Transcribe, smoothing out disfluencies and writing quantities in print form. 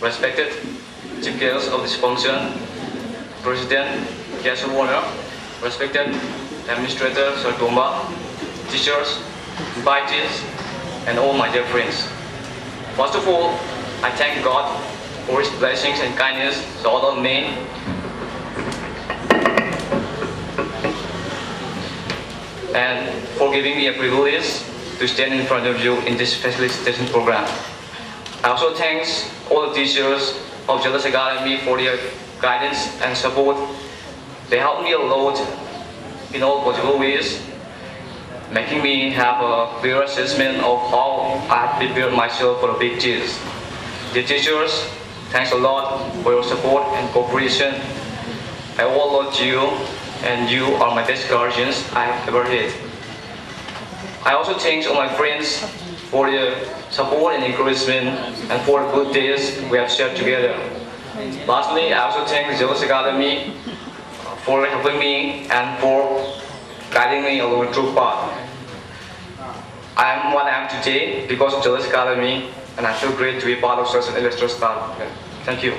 respected chief guests of this function, President, guest of honor, respected Administrator Sir Tomba, teachers, invitees, and all my dear friends. First of all, I thank God for His blessings and kindness to all of me. And for giving me a privilege to stand in front of you in this facilitation program. I also thank all the teachers of Zealous Academy for their guidance and support. They helped me a lot in all possible ways, making me have a clear assessment of how I have prepared myself for the big test. Dear teachers, thanks a lot for your support and cooperation. I all love you, and you are my best guardians I have ever had. I also thank all my friends for their support and encouragement and for the good days we have shared together. Lastly, I also thank Zealous Academy for helping me and for guiding me along the true path. I am what I am today because of Zealous Academy, and I feel great to be part of such an illustrious staff. Thank you.